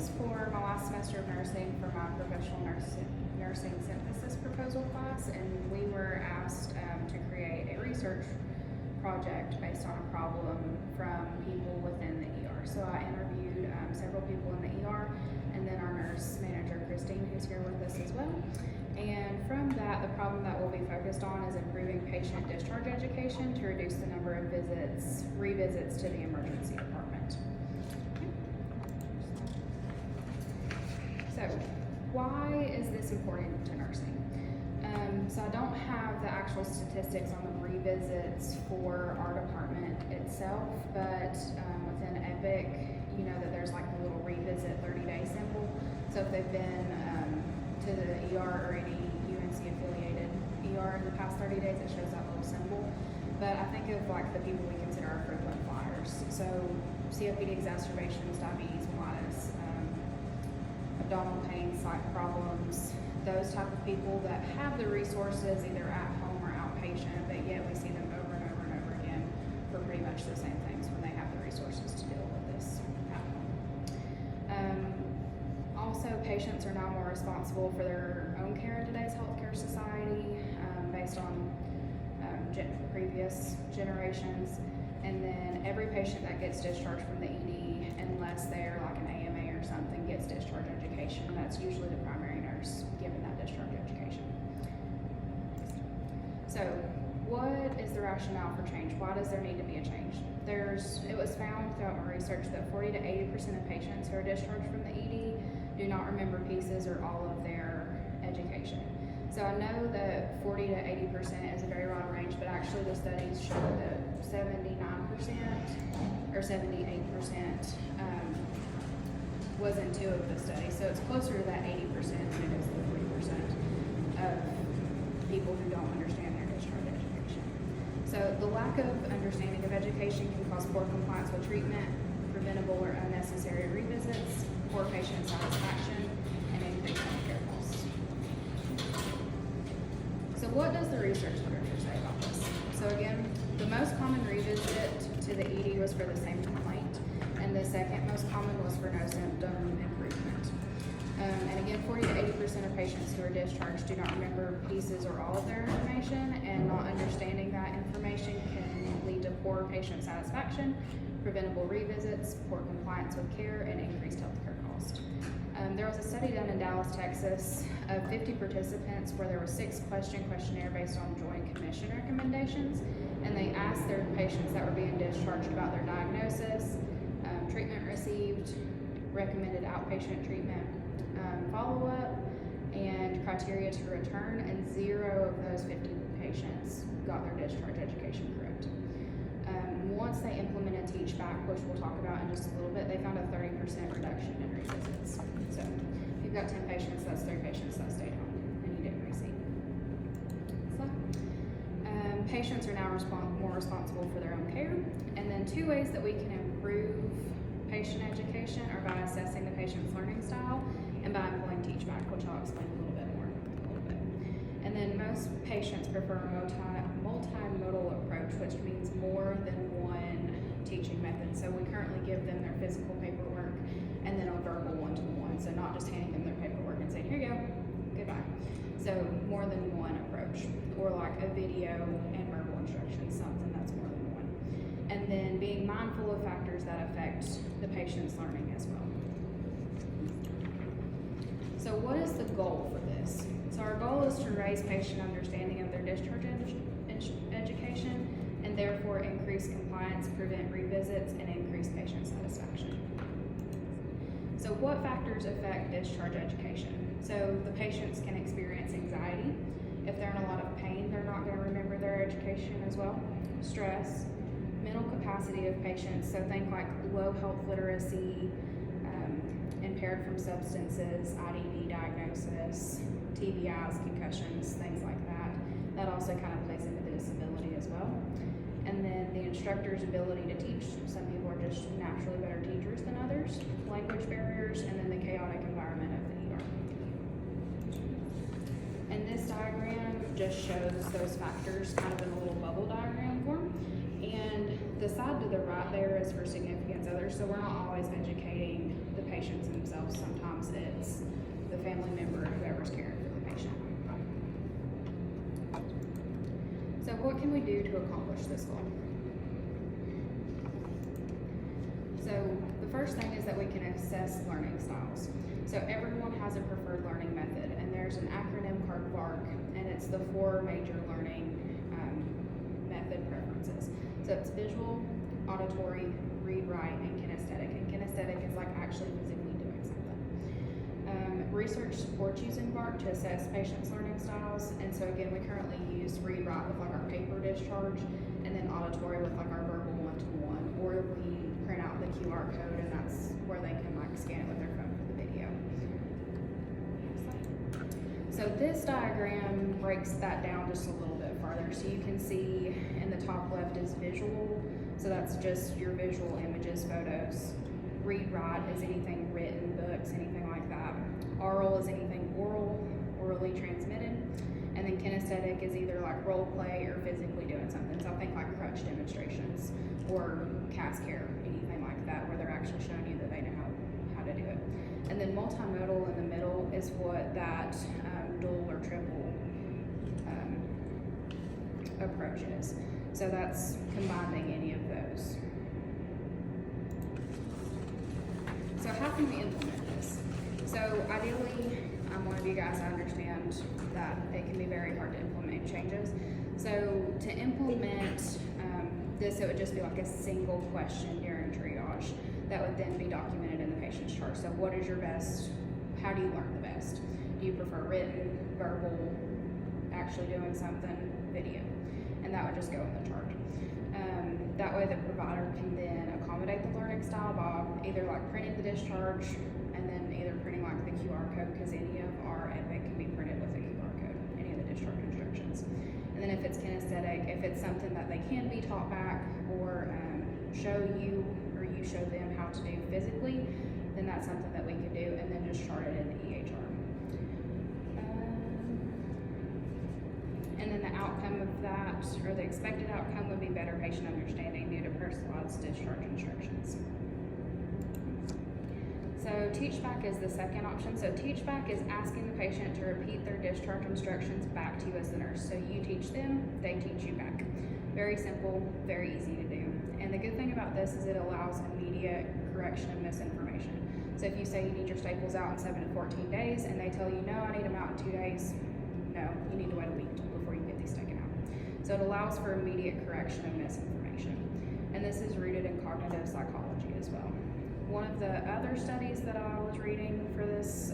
was for my last semester of nursing for my professional nursing synthesis proposal class, and we were asked to create a research project based on a problem from people within the ER. So I interviewed several people in the ER, and then our nurse manager, Christine, who's here with us as well. And from that, the problem that we'll be focused on is improving patient discharge education to reduce the number of revisits to the emergency department. So, why is this important to nursing? So I don't have the actual statistics on the revisits for our department itself, but within Epic, you know that there's like a little revisit 30-day symbol. So if they've been to the ER or any UNC affiliated ER in the past 30 days, it shows that little symbol. But I think of like the people we consider our frequent flyers. So COPD exacerbations, diabetes, mellitus, abdominal pain, psych problems, those type of people that have the resources either at home or outpatient, but yet we see them over and over and over again for pretty much the same things when they have the resources to deal with this at home. Also, patients are now more responsible for their own care in today's healthcare society based on previous generations. And then every patient that gets discharged from the ED, unless they're like an AMA or something, gets discharge education. That's usually the primary nurse giving that discharge education. So, what is the rationale for change? Why does there need to be a change? It was found throughout my research that 40 to 80% of patients who are discharged from the ED do not remember pieces or all of their education. So I know that 40 to 80% is a very wide range, but actually the studies show that 79% or 78% was in 2 of the studies. So it's closer to that 80% than it is the 40% of people who don't understand their discharge education. So the lack of understanding of education can cause poor compliance with treatment, preventable or unnecessary revisits, poor patient satisfaction, and increased healthcare costs. So what does the research literature say about this? So again, the most common revisit to the ED was for the same complaint, and the second most common was for no symptom improvement. And again, 40 to 80% of patients who are discharged do not remember pieces or all of their information, and not understanding that information can lead to poor patient satisfaction, preventable revisits, poor compliance with care, and increased healthcare cost. There was a study done in Dallas, Texas of 50 participants where there was 6-question questionnaire based on Joint Commission recommendations, and they asked their patients that were being discharged about their diagnosis, treatment received, recommended outpatient treatment, follow-up, and criteria to return, and 0 of those 50 patients got their discharge education correct. Once they implemented Teach Back, which we'll talk about in just a little bit, they found a 30% reduction in revisits. So if you've got 10 patients, that's 3 patients that stayed home and you didn't receive. Patients are now more responsible for their own care. And then 2 ways that we can improve patient education are by assessing the patient's learning style and by employing Teach Back, which I'll explain a little bit more in a little bit. And then most patients prefer a multimodal approach, which means more than one teaching method. So we currently give them their physical paperwork and then a verbal one-to-one. So not just handing them their paperwork and saying, here you go, goodbye. So more than one approach, or like a video and verbal instructions, something that's more than one. And then being mindful of factors that affect the patient's learning as well. So what is the goal for this? So our goal is to raise patient understanding of their discharge education, and therefore increase compliance, prevent revisits, and increase patient satisfaction. So what factors affect discharge education? So the patients can experience anxiety. If they're in a lot of pain, they're not going to remember their education as well. Stress, mental capacity of patients, so think like low health literacy, impaired from substances, IDD diagnosis, TBIs, concussions, things like that. That also kind of plays into the disability as well. And then the instructor's ability to teach. Some people are just naturally better teachers than others. Language barriers, and then the chaotic environment of the ER. And this diagram just shows those factors kind of in a little bubble diagram form. And the side to the right there is for significance others, so we're not always educating the patients themselves. Some what can we do to accomplish this goal? So the first thing is that we can assess learning styles. So everyone has a preferred learning method, and there's an acronym called VARK, and it's the 4 major learning method preferences. So it's visual, auditory, read, write, and kinesthetic. And kinesthetic is like actually physically doing something. Research supports using VARK to assess patients' learning styles, and so again, we currently use read, write with like our paper discharge, and then auditory with like our verbal one-to-one, or we print out the QR code, and that's where they can like scan it with their phone for the video. So this diagram breaks that down just a little bit farther. So you can see in the top left is visual, so that's just your visual images, photos. Read, write is anything written, books, anything like that. Oral is anything orally transmitted. And then kinesthetic is either like role play or physically doing something. So think like crutch demonstrations or cast care, anything like that, where they're actually showing you that they know how to do it. And then multimodal in the middle is what that dual or triple approach is. So that's combining any of those. So how can we implement this? So ideally, I'm one of you guys, I understand that it can be very hard to implement changes. So to implement this, it would just be like a single question during triage that would then be documented in the patient's chart. So what is your best, how do you learn the best? Do you prefer written, verbal, actually doing something, video? And that would just go in the chart. That way the provider can then accommodate the learning style by either like printing the discharge and then either printing like the QR code, because any of our EPIC can be printed with a QR code, any of the discharge instructions. And then if it's kinesthetic, if it's something that they can be taught back or show you or you show them how to do physically, then that's something that we could do and then just chart it in the EHR. And then the outcome of that, or the expected outcome, would be better patient understanding due to personalized discharge instructions. So teach-back is the second option. So teach-back is asking the patient to repeat their discharge instructions back to you as the nurse. So you teach them, they teach you back. Very simple, very easy to do. And the good thing about this is it allows immediate correction of misinformation. So if you say you need your staples out in 7 to 14 days and they tell you, no, I need them out in 2 days, no, you need to wait a week before you get these taken out. So it allows for immediate correction of misinformation. And this is rooted in cognitive psychology as well. One of the other studies that I was reading for this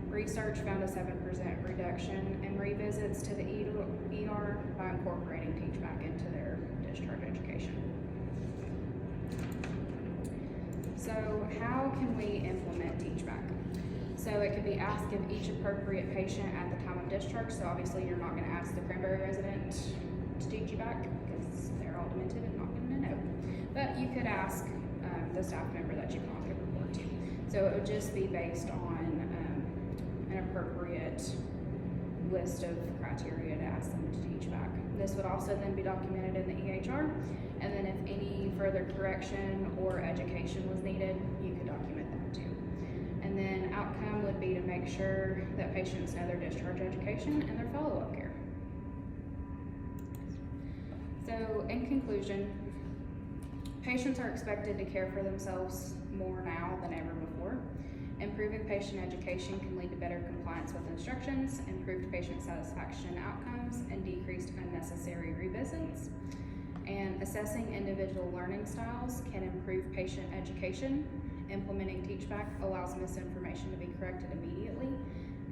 research found a 7% reduction in revisits to the ER by incorporating teach-back into their discharge education. So how can we implement teach-back? So it can be asked of each appropriate patient at the time of discharge. So obviously you're not going to ask the Cranberry resident to teach you back because they're all demented and not going to know. But you could ask the staff member that you can give report to. So it would just be based on an appropriate list of criteria to ask them to teach back. This would also then be documented in the EHR, and then if any further correction or education was needed, you could document that too. And then outcome would be to make sure that patients know their discharge education and their follow-up care. So in conclusion, patients are expected to care for themselves more now than ever before. Improving patient education can lead to better compliance with instructions, improved patient satisfaction outcomes, and decreased unnecessary revisits. And assessing individual learning styles can improve patient education. Implementing teach-back allows misinformation to be corrected immediately.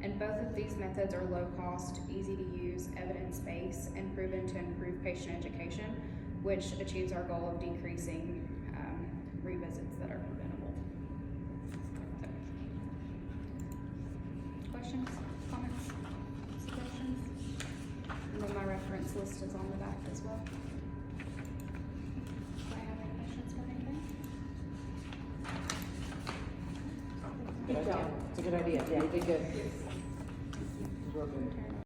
And both of these methods are low cost, easy to use, evidence-based, and proven to improve patient education, which achieves our goal of decreasing revisits that are preventable. So, questions, comments, suggestions? And then my reference list is on the back as well. Do I have any questions for anything? Good job. It's a good idea. Yeah, you did good. Okay.